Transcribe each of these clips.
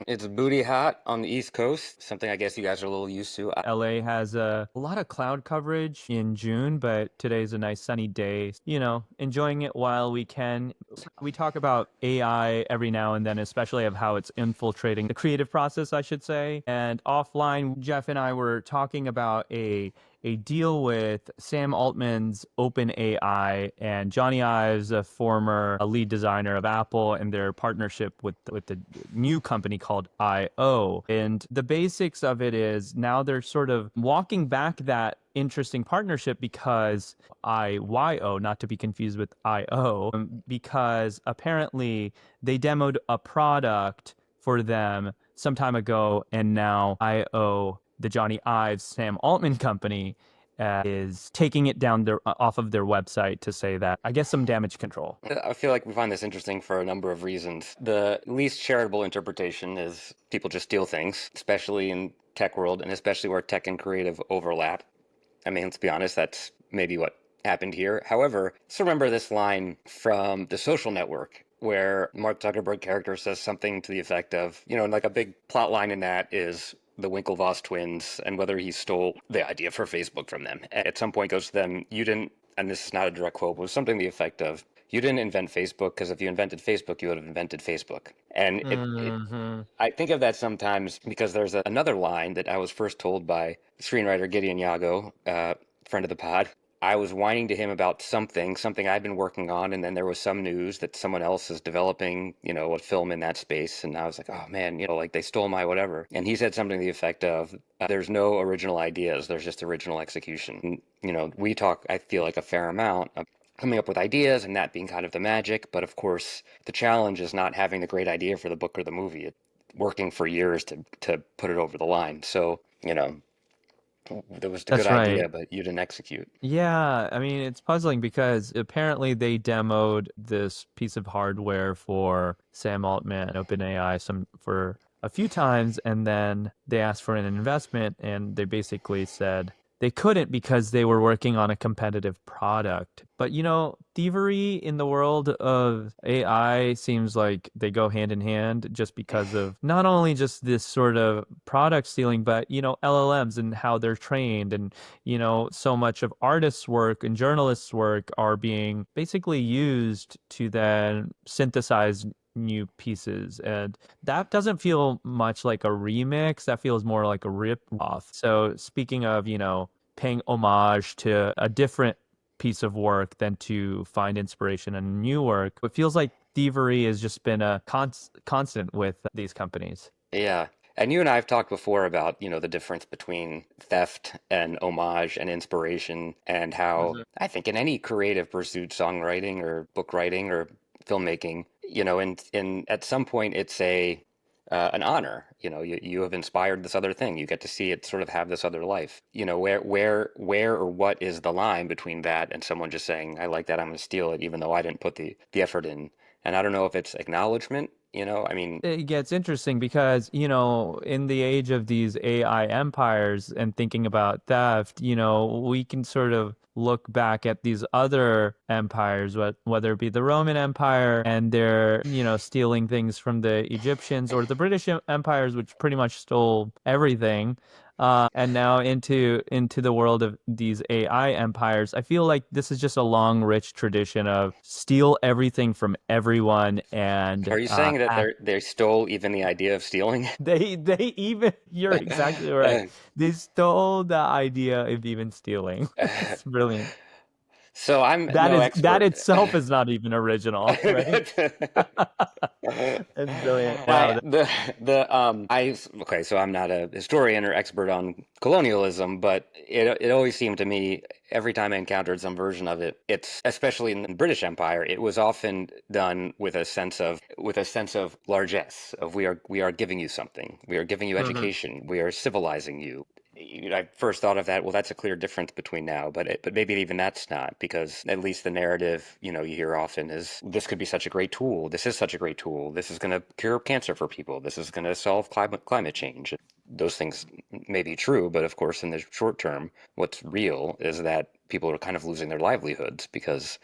It's booty hot on the East Coast, something I guess you guys are a little used to. LA has a lot of cloud coverage in June, but today's a nice sunny day. Enjoying it while we can. We talk about AI every now and then, especially of how it's infiltrating the creative process, I should say. And offline, Jeff and I were talking about a deal with Sam Altman's OpenAI and Johnny Ives, a former lead designer of Apple, and their partnership with the new company called IO. And the basics of it is now they're sort of walking back that interesting partnership because IYO, not to be confused with IO, because apparently they demoed a product for them some time ago, and now IO, the Johnny Ives Sam Altman company, is taking it down off of their website to say that, I guess, some damage control. I feel like we find this interesting for a number of reasons. The least charitable interpretation is people just steal things, especially in tech world and especially where tech and creative overlap. I mean, let's be honest, that's maybe what happened here. However, let's remember this line from The Social Network, where Mark Zuckerberg character says something to the effect of, like a big plot line in that is the Winklevoss twins and whether he stole the idea for Facebook from them. At some point goes to them, you didn't, and this is not a direct quote, but it was something to the effect of, you didn't invent Facebook because if you invented Facebook, you would have invented Facebook. And I think of that sometimes because there's another line that I was first told by screenwriter Gideon Yago, friend of the pod. I was whining to him about something I'd been working on, and then there was some news that someone else is developing, a film in that space, and I was like, oh man, like they stole my whatever. And he said something to the effect of, there's no original ideas, there's just original execution. And, we talk, I feel like, a fair amount of coming up with ideas and that being kind of the magic, but of course, the challenge is not having the great idea for the book or the movie. It's working for years to put it over the line. So, there was a good That's right. idea, but you didn't execute. Yeah, I mean, it's puzzling because apparently they demoed this piece of hardware for Sam Altman, OpenAI, for a few times, and then they asked for an investment, and they basically said they couldn't because they were working on a competitive product. But thievery in the world of AI seems like they go hand in hand just because of not only just this sort of product stealing, but LLMs and how they're trained, and so much of artists' work and journalists' work are being basically used to then synthesize new pieces. And that doesn't feel much like a remix. That feels more like a rip off. So speaking of, paying homage to a different piece of work than to find inspiration in new work, it feels like thievery has just been a constant with these companies. Yeah. And you and I have talked before about, the difference between theft and homage and inspiration, and how I think in any creative pursuit, songwriting or book writing or filmmaking, in at some point it's an honor. You have inspired this other thing. You get to see it sort of have this other life. Where or what is the line between that and someone just saying, I like that, I'm going to steal it, even though I didn't put the effort in. And I don't know if it's acknowledgement, I mean, It gets interesting because, in the age of these AI empires and thinking about theft, we can sort of look back at these other empires, whether it be the Roman Empire and they're, stealing things from the Egyptians, or the British empires, which pretty much stole everything. And now into the world of these AI empires. I feel like this is just a long, rich tradition of steal everything from everyone, and are you saying that they stole even the idea of stealing? they even, you're exactly right. They stole the idea of even stealing. It's brilliant. So I'm That no is that expert. itself is not even original, right? It's brilliant. I Wow. the I okay, so I'm not a historian or expert on colonialism, but it always seemed to me every time I encountered some version of it, it's especially in the British Empire, it was often done with a sense of largesse, of we are giving you something, we are giving you Mhm. education, we are civilizing you. I first thought of that. Well, that's a clear difference between now, but maybe even that's not, because at least the narrative, you hear often is this could be such a great tool. This is such a great tool. This is going to cure cancer for people. This is going to solve climate change. Those things may be true, but of course, in the short term, what's real is that people are kind of losing their livelihoods because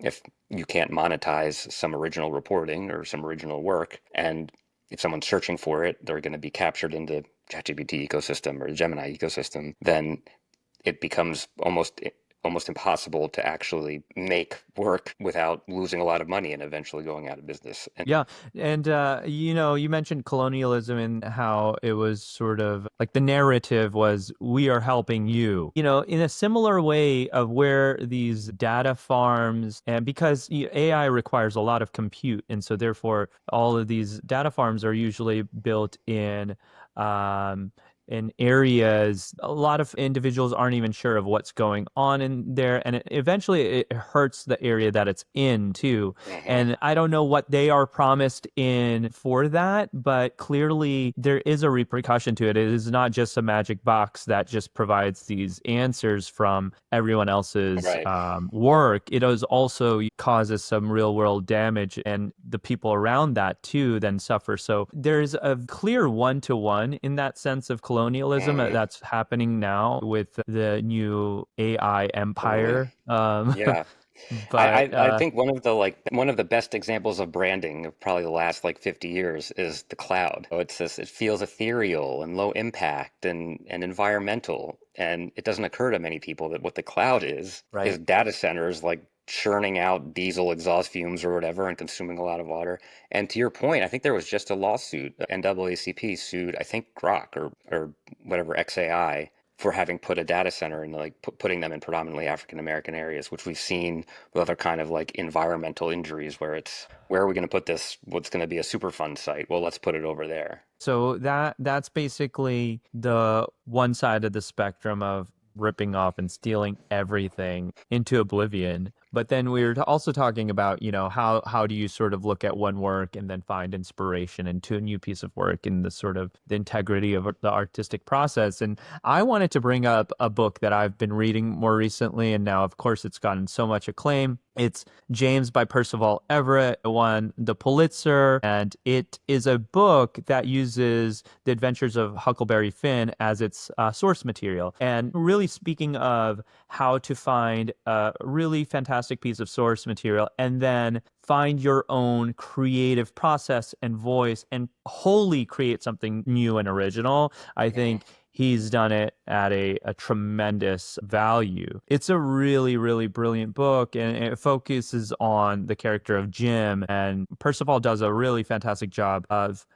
if you can't monetize some original reporting or some original work, and if someone's searching for it, they're going to be captured into ChatGPT ecosystem or the Gemini ecosystem, then it becomes almost impossible to actually make work without losing a lot of money and eventually going out of business. And Yeah. And, you mentioned colonialism and how it was sort of like the narrative was, we are helping you, in a similar way of where these data farms, and because AI requires a lot of compute. And so therefore, all of these data farms are usually built um, in areas a lot of individuals aren't even sure of what's going on in there, and eventually it hurts the area that it's in too. Mhm. And I don't know what they are promised in for that, but clearly there is a repercussion to it. It is not just a magic box that just provides these answers from everyone else's Right. work. It is also causes some real world damage, and the people around that too then suffer. So there's a clear one-to-one in that sense of colonialism Mhm. that's happening now with the new AI Totally. empire. Yeah. I, But I I think one of the best examples of branding of probably the last 50 years is the cloud. So it feels ethereal and low impact and environmental, and it doesn't occur to many people that what the cloud is right. data centers churning out diesel exhaust fumes or whatever and consuming a lot of water. And to your point, I think there was just a lawsuit. NAACP sued, I think, Grok or whatever XAI for having put a data center in putting them in predominantly African American areas, which we've seen with other kind of environmental injuries where it's where are we going to put this? What's going to be a Superfund site? Well, let's put it over there. So that's basically the one side of the spectrum of ripping off and stealing everything into oblivion. But then we were also talking about, how do you sort of look at one work and then find inspiration into a new piece of work in the sort of the integrity of the artistic process. And I wanted to bring up a book that I've been reading more recently, and now of course it's gotten so much acclaim. It's James by Percival Everett. It won the Pulitzer, and it is a book that uses the adventures of Huckleberry Finn as its source material. And really speaking of how to find a really fantastic piece of source material and then find your own creative process and voice and wholly create something new and original, I Mhm. think he's done it at a tremendous value. It's a really, really brilliant book, and it focuses on the character of Jim. And Percival does a really fantastic job of,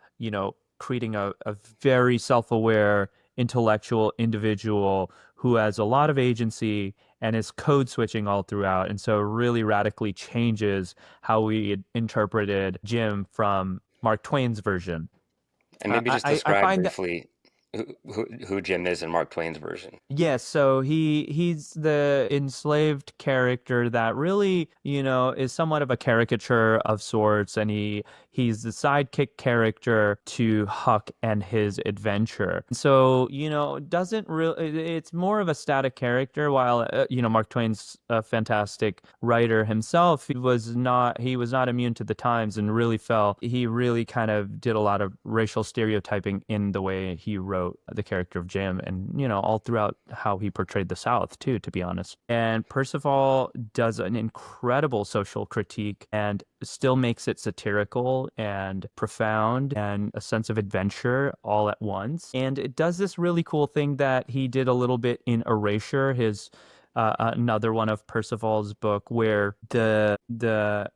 creating a very self-aware, intellectual individual who has a lot of agency and is code switching all throughout. And so really radically changes how we had interpreted Jim from Mark Twain's version. And maybe just I describe find that. briefly who Jim is in Mark Twain's version. Yes, so he's the enslaved character that really, is somewhat of a caricature of sorts, and he's the sidekick character to Huck and his adventure. So, doesn't really it's more of a static character while Mark Twain's a fantastic writer himself. He was not immune to the times and really felt he really kind of did a lot of racial stereotyping in the way he wrote the character of Jim, and all throughout how he portrayed the South too, to be honest. And Percival does an incredible social critique and still makes it satirical and profound and a sense of adventure all at once. And it does this really cool thing that he did a little bit in Erasure, his another one of Percival's book, where the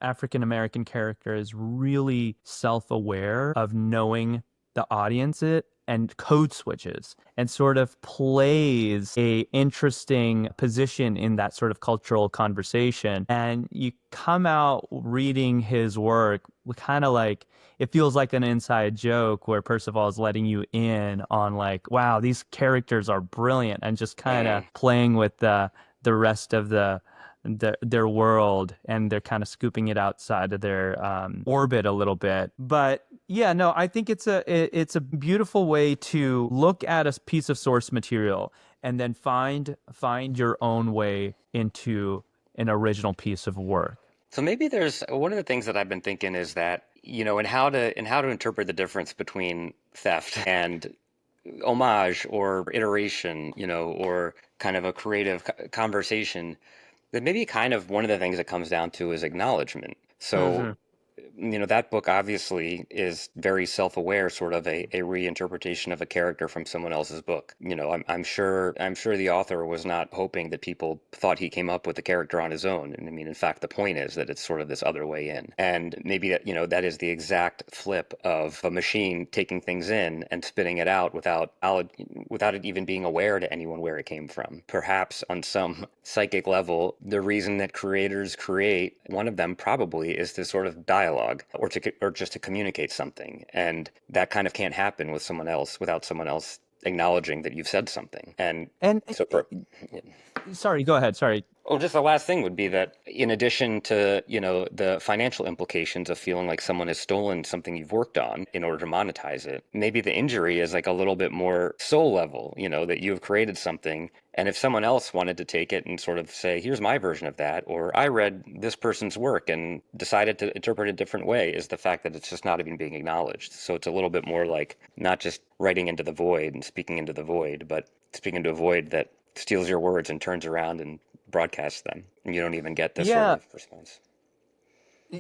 African American character is really self-aware of knowing the audience and code switches and sort of plays a interesting position in that sort of cultural conversation. And you come out reading his work kind of like it feels like an inside joke where Percival is letting you in on like, wow, these characters are brilliant, and just kind of Mm. playing with the rest of their world, and they're kind of scooping it outside of their orbit a little bit. But Yeah, no, I think it's a beautiful way to look at a piece of source material and then find your own way into an original piece of work. So maybe there's one of the things that I've been thinking is that, in how to interpret the difference between theft and homage or iteration, or kind of a creative conversation, that maybe kind of one of the things that comes down to is acknowledgement. So Hmm. that book obviously is very self-aware, sort of a reinterpretation of a character from someone else's book. I'm sure the author was not hoping that people thought he came up with the character on his own. And I mean, in fact, the point is that it's sort of this other way in. And maybe that is the exact flip of a machine taking things in and spitting it out without it even being aware to anyone where it came from. Perhaps on some psychic level, the reason that creators create, one of them probably is this sort of dialogue or just to communicate something. And that kind of can't happen with someone else without someone else acknowledging that you've said something. And And so sorry, go ahead. Sorry. Oh, just the last thing would be that in addition to, the financial implications of feeling like someone has stolen something you've worked on in order to monetize it, maybe the injury is like a little bit more soul level, that you've created something. And if someone else wanted to take it and sort of say, here's my version of that, or I read this person's work and decided to interpret it a different way, is the fact that it's just not even being acknowledged. So it's a little bit more like not just writing into the void and speaking into the void, but speaking into a void that steals your words and turns around and broadcasts them, and you don't even get this sort Yeah, of response.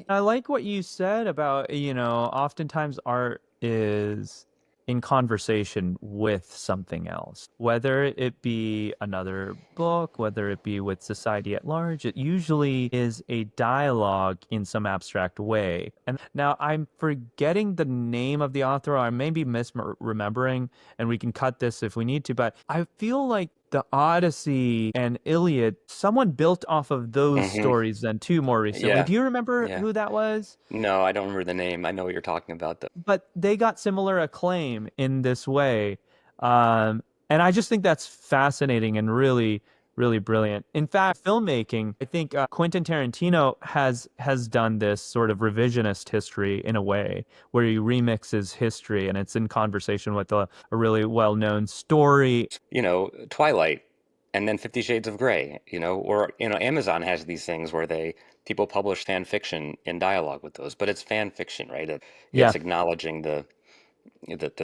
I like what you said about, oftentimes art is in conversation with something else, whether it be another book, whether it be with society at large. It usually is a dialogue in some abstract way. And now I'm forgetting the name of the author, or I may be misremembering, and we can cut this if we need to, but I feel like the Odyssey and Iliad, someone built off of those Hmm. stories then too more recently. Yeah, Do you remember yeah. who that was? No, I don't remember the name. I know what you're talking about, though. But they got similar acclaim in this way. Um, and I just think that's fascinating and really, really brilliant. In fact, filmmaking, I think Quentin Tarantino has done this sort of revisionist history in a way where he remixes history and it's in conversation with a really well-known story. Twilight, and then 50 Shades of Grey, or Amazon has these things where people publish fan fiction in dialogue with those, but it's fan fiction, right? It's Yeah. acknowledging the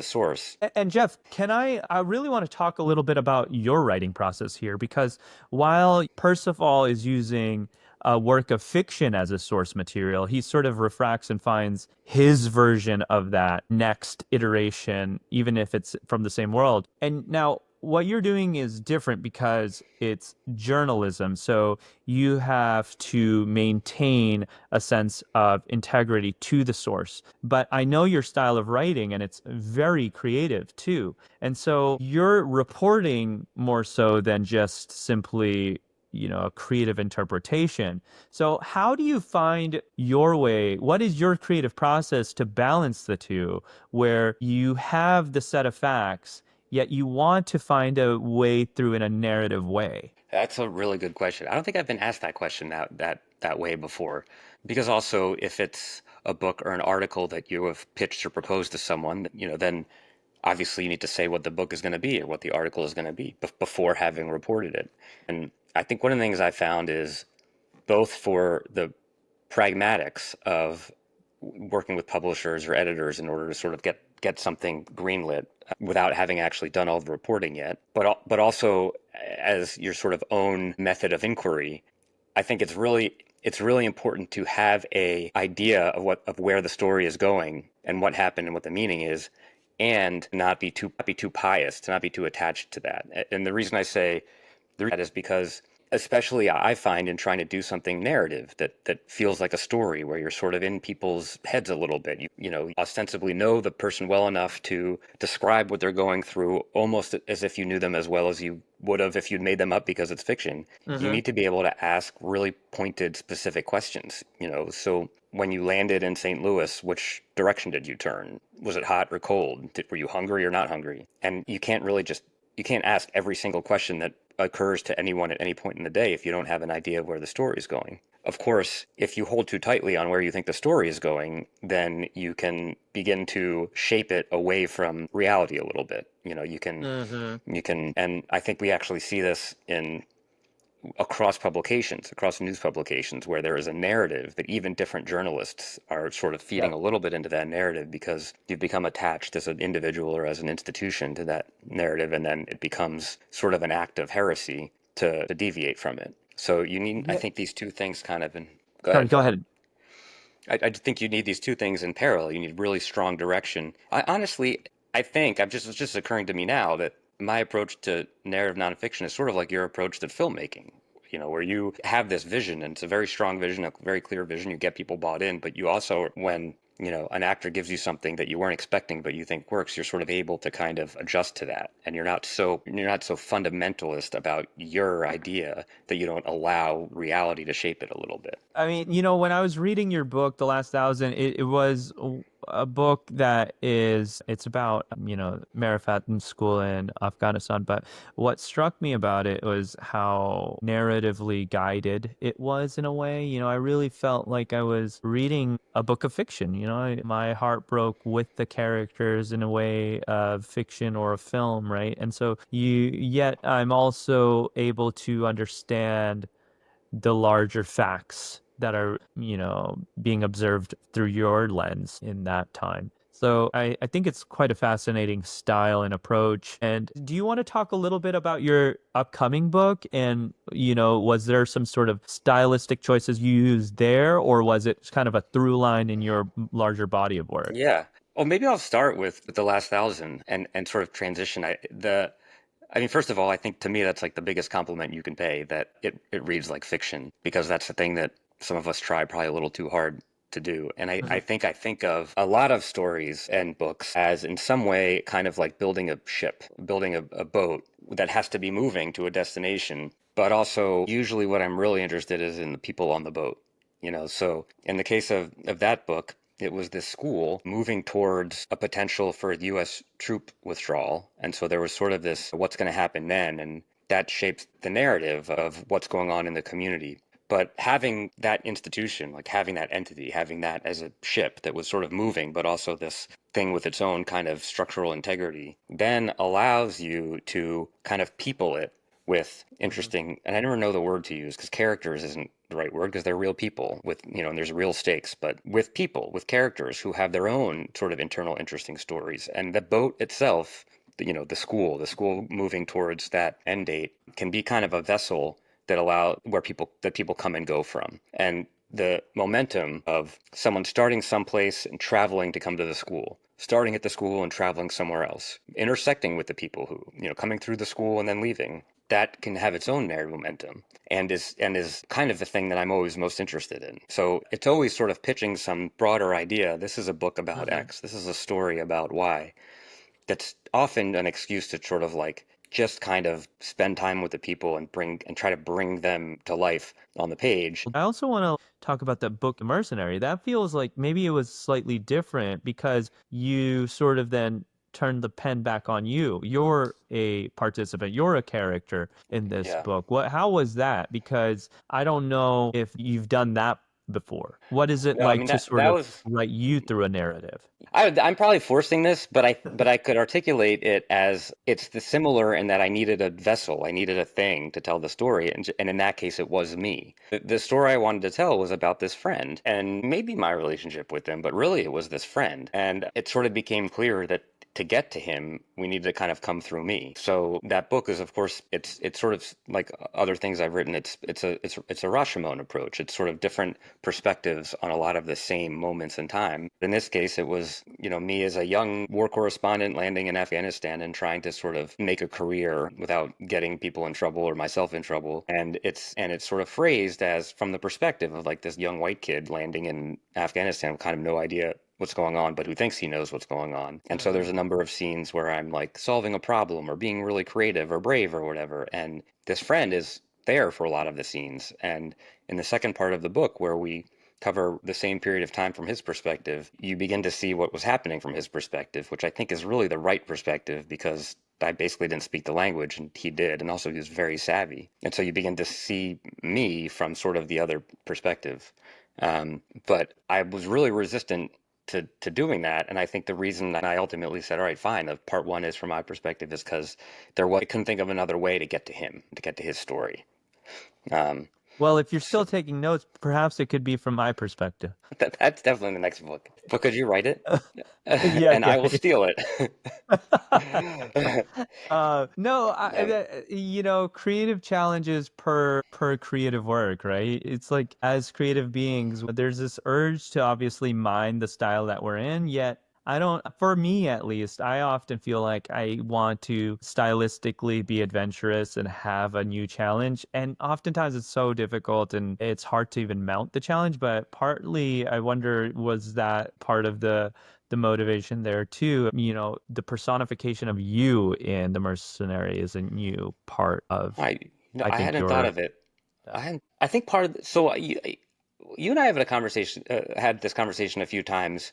source. And Jeff, I really want to talk a little bit about your writing process here because while Percival is using a work of fiction as a source material, he sort of refracts and finds his version of that next iteration, even if it's from the same world. And now what you're doing is different because it's journalism. So you have to maintain a sense of integrity to the source. But I know your style of writing and it's very creative too. And so you're reporting more so than just simply, a creative interpretation. So how do you find your way? What is your creative process to balance the two where you have the set of facts, yet you want to find a way through in a narrative way? That's a really good question. I don't think I've been asked that question that way before. Because also, if it's a book or an article that you have pitched or proposed to someone, then obviously you need to say what the book is going to be or what the article is going to be before having reported it. And I think one of the things I found is both for the pragmatics of working with publishers or editors in order to sort of get something greenlit without having actually done all the reporting yet, but also as your sort of own method of inquiry. I think it's really important to have a idea of where the story is going and what happened and what the meaning is, and not be too pious, to not be too attached to that. And the reason I say that is because, especially I find in trying to do something narrative that feels like a story where you're sort of in people's heads a little bit. You ostensibly know the person well enough to describe what they're going through almost as if you knew them as well as you would have if you'd made them up because it's fiction. You Hmm. need to be able to ask really pointed, specific questions. So when you landed in St. Louis, which direction did you turn? Was it hot or cold? Were you hungry or not hungry? And you can't really just you can't ask every single question that occurs to anyone at any point in the day if you don't have an idea of where the story is going. Of course, if you hold too tightly on where you think the story is going, then you can begin to shape it away from reality a little bit. Hmm. And I think we actually see this in across publications, across news publications, where there is a narrative that even different journalists are sort of feeding Yep. a little bit into that narrative because you've become attached as an individual or as an institution to that narrative, and then it becomes sort of an act of heresy to deviate from it. So you need, I Yeah. think, these two things kind of in. Go Sorry, ahead. go ahead. I think you need these two things in parallel. You need really strong direction. I honestly, I think it's just occurring to me now that my approach to narrative nonfiction is sort of like your approach to filmmaking. Where you have this vision, and it's a very strong vision, a very clear vision. You get people bought in, but you also, when an actor gives you something that you weren't expecting but you think works, you're sort of able to kind of adjust to that, and you're not so fundamentalist about your idea that you don't allow reality to shape it a little bit. I mean, when I was reading your book, The Last Thousand, it was a book that it's about, Marifat school in Afghanistan. But what struck me about it was how narratively guided it was in a way. I really felt like I was reading a book of fiction. My heart broke with the characters in a way of fiction or a film, right? And so yet I'm also able to understand the larger facts that are, being observed through your lens in that time. So I think it's quite a fascinating style and approach. And do you want to talk a little bit about your upcoming book? And, was there some sort of stylistic choices you used there, or was it kind of a through line in your larger body of work? Yeah. Well, maybe I'll start with the last thousand and sort of transition. I mean, first of all, I think to me that's like the biggest compliment you can pay, that it reads like fiction, because that's the thing that some of us try probably a little too hard to do. And I think of a lot of stories and books as in some way kind of like building a ship, building a boat that has to be moving to a destination. But also usually what I'm really interested is in the people on the boat. So in the case of that book, it was this school moving towards a potential for a U.S. troop withdrawal. And so there was sort of this, what's going to happen then? And that shapes the narrative of what's going on in the community. But having that institution, like having that entity, having that as a ship that was sort of moving, but also this thing with its own kind of structural integrity, then allows you to kind of people it with Mhm. interesting, and I never know the word to use because characters isn't the right word, because they're real people with, and there's real stakes, but with people, with characters who have their own sort of internal interesting stories. And the boat itself, the school moving towards that end date can be kind of a vessel that people come and go from. And the momentum of someone starting someplace and traveling to come to the school, starting at the school and traveling somewhere else, intersecting with the people who, coming through the school and then leaving, that can have its own narrative momentum, and is kind of the thing that I'm always most interested in. So it's always sort of pitching some broader idea. This is a book about Mhm. X. This is a story about Y. That's often an excuse to sort of like just kind of spend time with the people and try to bring them to life on the page. I also want to talk about that book, Mercenary. That feels like maybe it was slightly different because you sort of then turned the pen back on you. You're a participant, you're a character in this Yeah. book. How was that? Because I don't know if you've done that before. What is it No, I like mean to that sort that of was write you through a narrative? I'm probably forcing this, but I could articulate it as it's the similar in that I needed a vessel, I needed a thing to tell the story, and in that case, it was me. The story I wanted to tell was about this friend, and maybe my relationship with him, but really it was this friend, and it sort of became clear that to get to him, we needed to kind of come through me. So that book is, of course, it's sort of like other things I've written. It's a Rashomon approach. It's sort of different perspectives on a lot of the same moments in time. In this case, it was, me as a young war correspondent landing in Afghanistan and trying to sort of make a career without getting people in trouble or myself in trouble. And it's sort of phrased as from the perspective of like this young white kid landing in Afghanistan with kind of no idea what's going on, but who thinks he knows what's going on. And so there's a number of scenes where I'm like solving a problem or being really creative or brave or whatever. And this friend is there for a lot of the scenes. And in the second part of the book, where we cover the same period of time from his perspective, you begin to see what was happening from his perspective, which I think is really the right perspective because I basically didn't speak the language and he did. And also he was very savvy. And so you begin to see me from sort of the other perspective. But I was really resistant to doing that. And I think the reason that I ultimately said, all right, fine, part one is from my perspective is because I couldn't think of another way to get to him, to get to his story. Um, Well, if you're so still taking notes, perhaps it could be from my perspective. that's definitely the next book. But could you write it? Yeah, And I yeah, will steal it. yeah. No, Um, creative challenges per creative work, right? It's like as creative beings, there's this urge to obviously mind the style that we're in, yet I don't, for me at least, I often feel like I want to stylistically be adventurous and have a new challenge. And oftentimes it's so difficult and it's hard to even mount the challenge. But partly, I wonder, was that part of the motivation there too? The personification of you in the mercenary is a new part of, I I I think, hadn't thought your. of it. Yeah. I think part of you and I have had a conversation had this conversation a few times,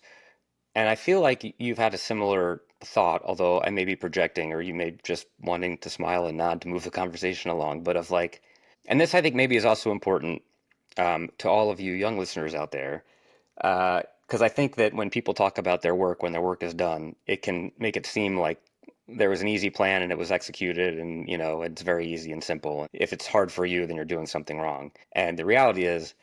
and I feel like you've had a similar thought, although I may be projecting, or you may just wanting to smile and nod to move the conversation along. But of like, and this I think maybe is also important to all of you young listeners out there, because I think that when people talk about their work, when their work is done, it can make it seem like there was an easy plan and it was executed, and it's very easy and simple. If it's hard for you, then you're doing something wrong. And the reality is,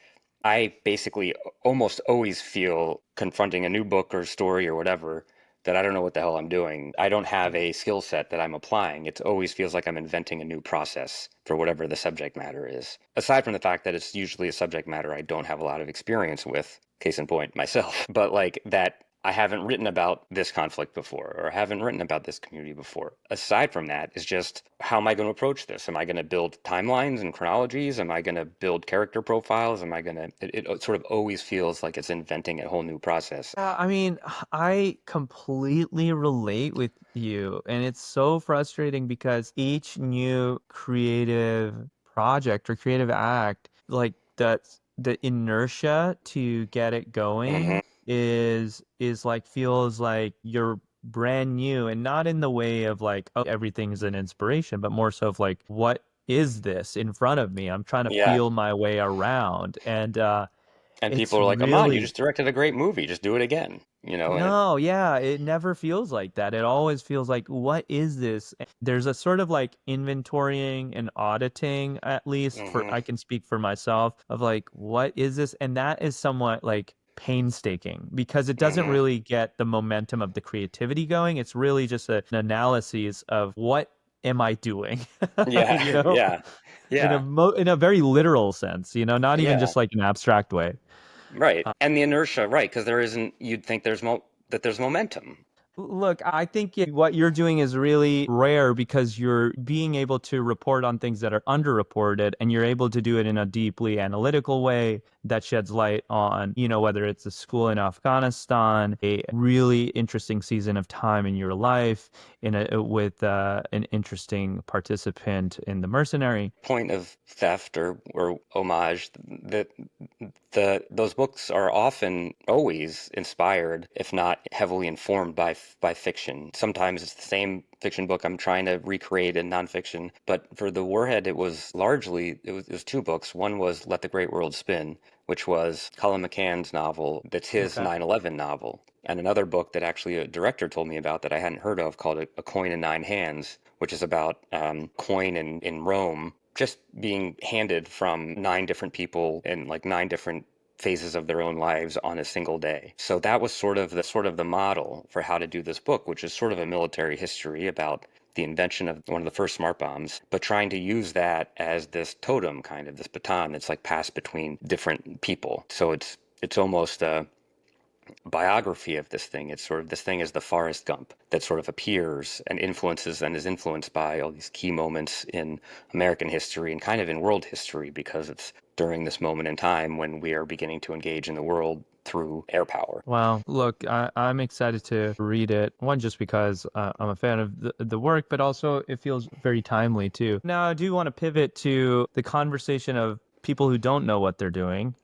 I basically almost always feel confronting a new book or story or whatever that I don't know what the hell I'm doing. I don't have a skill set that I'm applying. It always feels like I'm inventing a new process for whatever the subject matter is. Aside from the fact that it's usually a subject matter I don't have a lot of experience with, case in point, myself, but like that I haven't written about this conflict before or haven't written about this community before. Aside from that, is just how am I going to approach this? Am I going to build timelines and chronologies? Am I going to build character profiles? Am I going to, it sort of always feels like it's inventing a whole new process. I mean, I completely relate with you, and it's so frustrating because each new creative project or creative act, like that's the inertia to get it Hmm. going is like feels like you're brand new, and not in the way of like, oh, everything's an inspiration, but more so of like, what is this in front of me? I'm trying to Yeah. feel my way around, and And people it's are like, come on, you really. just directed a great movie. Just do it again. And No, yeah, it never feels like that. It always feels like, what is this? There's a sort of like inventorying and auditing, at least for hmm I can speak for myself, of like, what is this? And that is somewhat like painstaking because it doesn't hmm really get the momentum of the creativity going. It's really just an analysis of what am I doing? Yeah. You know, Yeah. Yeah. in a very literal sense, not even Yeah. just like an abstract way. Right. And the inertia, right? Because there isn't, you'd think that there's momentum. Look, I think what you're doing is really rare because you're being able to report on things that are underreported, and you're able to do it in a deeply analytical way that sheds light on, whether it's a school in Afghanistan, a really interesting season of time in your life, with an interesting participant in the mercenary. Point of theft or homage that those books are often always inspired, if not heavily informed by fiction. Sometimes it's the same fiction book I'm trying to recreate in nonfiction, but for the Warhead, it was two books. One was Let the Great World Spin, which was Colin McCann's novel. That's his Okay. 9/11 novel. And another book that actually a director told me about that I hadn't heard of called A Coin in Nine Hands, which is about coin in Rome just being handed from nine different people in like nine different phases of their own lives on a single day. So that was sort of the model for how to do this book, which is sort of a military history about the invention of one of the first smart bombs, but trying to use that as this totem, kind of this baton that's like passed between different people. So it's almost a biography of this thing. It's sort of this thing is the Forrest Gump that sort of appears and influences and is influenced by all these key moments in American history and kind of in world history because it's during this moment in time when we are beginning to engage in the world through air power. Well, look, I'm excited to read it. One, just because I'm a fan of the work, but also it feels very timely too. Now, I do want to pivot to the conversation of people who don't know what they're doing.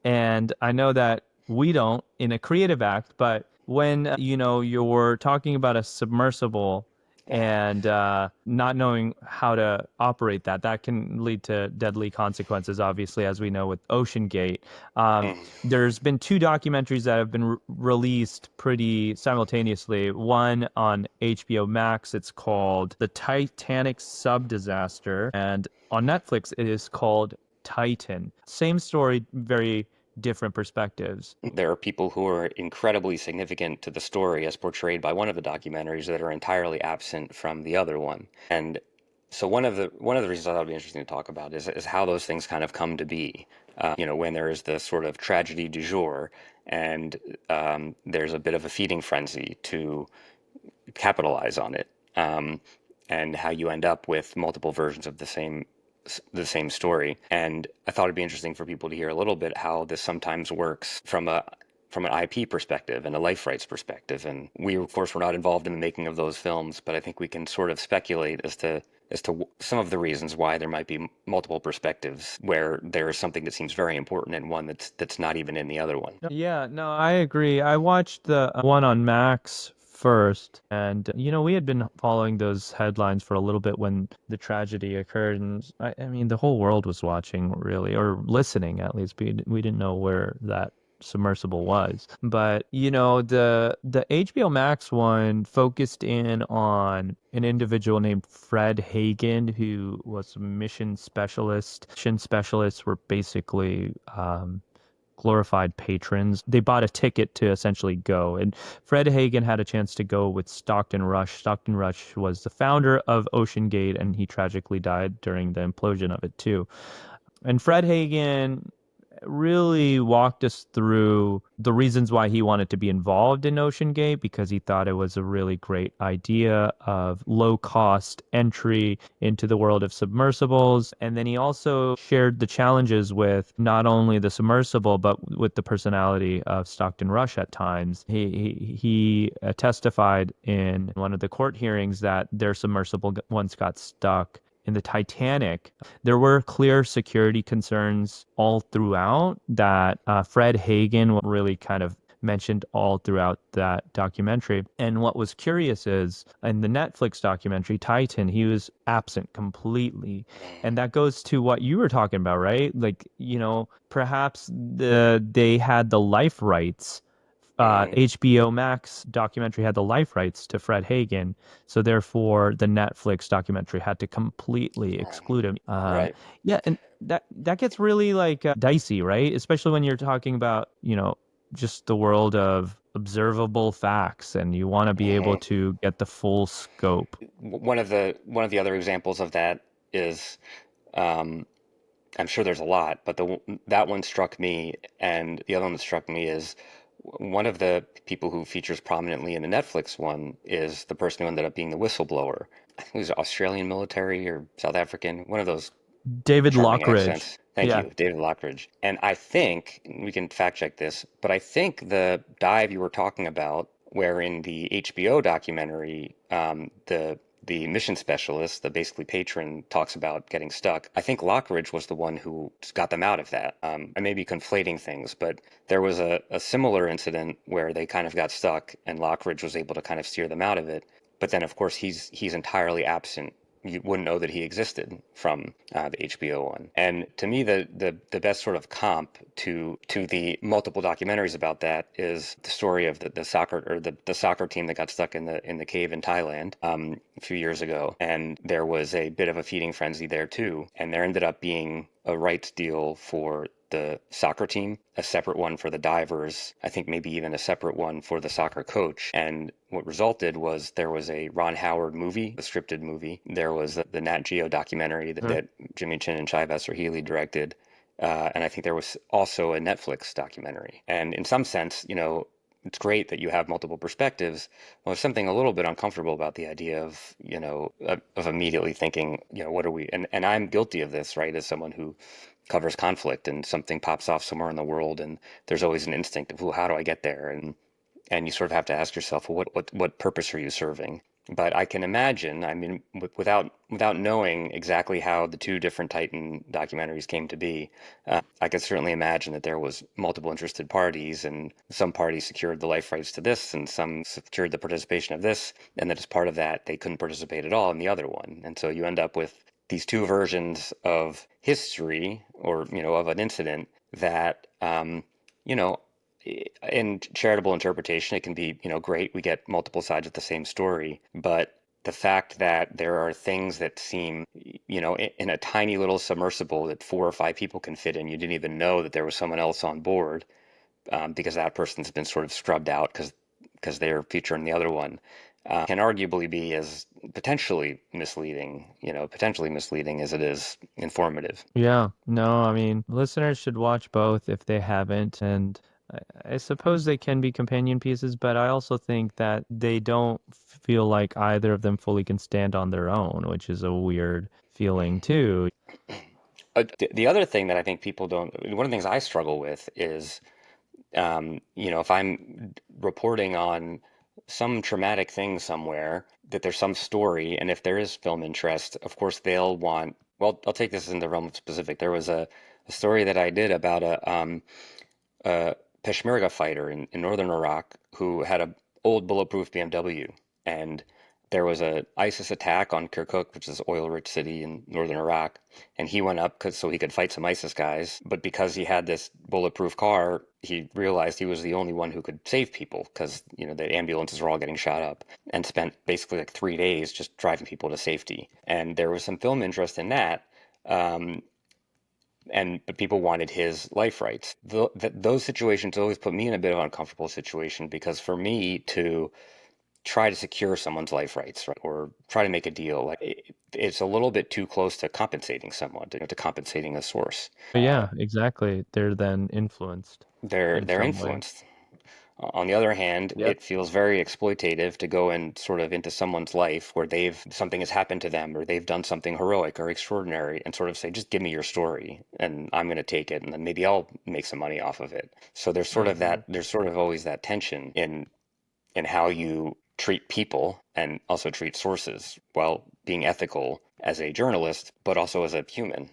And I know that we don't in a creative act, but when, you're talking about a submersible Yeah. and not knowing how to operate that, that can lead to deadly consequences, obviously, as we know with OceanGate. Mm. There's been two documentaries that have been released pretty simultaneously. One on HBO Max, it's called The Titanic Sub Disaster, and on Netflix, it is called Titan. Same story, very different perspectives. There are people who are incredibly significant to the story as portrayed by one of the documentaries that are entirely absent from the other one. And so one of the reasons I thought would be interesting to talk about is how those things kind of come to be. When there is the sort of tragedy du jour, and there's a bit of a feeding frenzy to capitalize on it, and how you end up with multiple versions of the same story. And I thought it'd be interesting for people to hear a little bit how this sometimes works from an IP perspective and a life rights perspective. And we, of course, were not involved in the making of those films, but I think we can sort of speculate as to some of the reasons why there might be multiple perspectives where there is something that seems very important in one that's not even in the other one. Yeah, no, I agree. I watched the one on Max first, and we had been following those headlines for a little bit when the tragedy occurred, and I mean, the whole world was watching, really, or listening at least. We didn't know where that submersible was, but the HBO Max one focused in on an individual named Fred Hagen, who was a mission specialist. Mission specialists were basically glorified patrons. They bought a ticket to essentially go. And Fred Hagen had a chance to go with Stockton Rush. Stockton Rush was the founder of OceanGate, and he tragically died during the implosion of it, too. And Fred Hagen really walked us through the reasons why he wanted to be involved in Ocean Gate, because he thought it was a really great idea of low cost entry into the world of submersibles. And then he also shared the challenges with not only the submersible, but with the personality of Stockton Rush at times. He testified in one of the court hearings that their submersible once got stuck in the Titanic. There were clear security concerns all throughout that Fred Hagen really kind of mentioned all throughout that documentary. And what was curious is in the Netflix documentary, Titan, he was absent completely. And that goes to what you were talking about, right? Like, perhaps they had the life rights. Mm. HBO Max documentary had the life rights to Fred Hagen, so therefore the Netflix documentary had to completely exclude him. Right. Yeah, and that gets really like dicey, right? Especially when you're talking about just the world of observable facts, and you want to be able Hmm. to get the full scope. One of the other examples of that is, um, I'm sure there's a lot, but that one struck me, and the other one that struck me is one of the people who features prominently in the Netflix one is the person who ended up being the whistleblower. I think it was Australian military or South African, one of those David charming Lockridge. accents. Thank Yeah. you, David Lockridge. And I think we can fact check this, but I think the dive you were talking about, where in the HBO documentary, the mission specialist, the basically patron, talks about getting stuck. I think Lockridge was the one who got them out of that. I may be conflating things, but there was a similar incident where they kind of got stuck, and Lockridge was able to kind of steer them out of it. But then, of course, he's entirely absent. You wouldn't know that he existed from the HBO one. And to me, the best sort of comp to the multiple documentaries about that is the story of the soccer, or the soccer team that got stuck in the cave in Thailand a few years ago. And there was a bit of a feeding frenzy there too. And there ended up being a rights deal for the soccer team, a separate one for the divers, I think maybe even a separate one for the soccer coach. And what resulted was there was a Ron Howard movie, a scripted movie. There was the Nat Geo documentary that Jimmy Chin and Shai Vasser Healy directed. And I think there was also a Netflix documentary. And in some sense, it's great that you have multiple perspectives. Well, there's something a little bit uncomfortable about the idea of immediately thinking, what are we? And I'm guilty of this, right? As someone who covers conflict, and something pops off somewhere in the world, and there's always an instinct of, well, how do I get there? And you sort of have to ask yourself, well, what purpose are you serving? But I can imagine, I mean, without knowing exactly how the two different Titan documentaries came to be, I could certainly imagine that there was multiple interested parties, and some parties secured the life rights to this, and some secured the participation of this, and that as part of that, they couldn't participate at all in the other one. And so you end up with these two versions of history, or of an incident that you know in charitable interpretation, it can be, great. We get multiple sides of the same story. But the fact that there are things that seem, in a tiny little submersible that 4 or 5 people can fit in, you didn't even know that there was someone else on board, because that person's been sort of scrubbed out because they're featured in the other one, can arguably be as potentially misleading as it is informative. Yeah, no, I mean, listeners should watch both if they haven't. And I suppose they can be companion pieces, but I also think that they don't feel like either of them fully can stand on their own, which is a weird feeling too. The other thing that I think people don't, one of the things I struggle with is, if I'm reporting on some traumatic thing somewhere, that there's some story, and if there is film interest, of course they'll want. Well, I'll take this in the realm of specific. There was a story that I did about a Peshmerga fighter in northern Iraq who had a old bulletproof BMW, and there was a ISIS attack on Kirkuk, which is an oil-rich city in northern Iraq, and he went up so he could fight some ISIS guys. But because he had this bulletproof car, he realized he was the only one who could save people because the ambulances were all getting shot up, and spent basically like 3 days just driving people to safety. And there was some film interest in that. Um, but people wanted his life rights. Those situations always put me in a bit of an uncomfortable situation, because for me to try to secure someone's life rights, right, or try to make a deal, like it's a little bit too close to compensating someone, to compensating a source. But yeah, exactly. They're then influenced in They're some way. influenced. On the other hand, Yep. it feels very exploitative to go and sort of into someone's life where something has happened to them, or they've done something heroic or extraordinary, and sort of say, just give me your story and I'm going to take it, and then maybe I'll make some money off of it. So Hmm. there's sort of always that tension in how you treat people and also treat sources while being ethical as a journalist, but also as a human.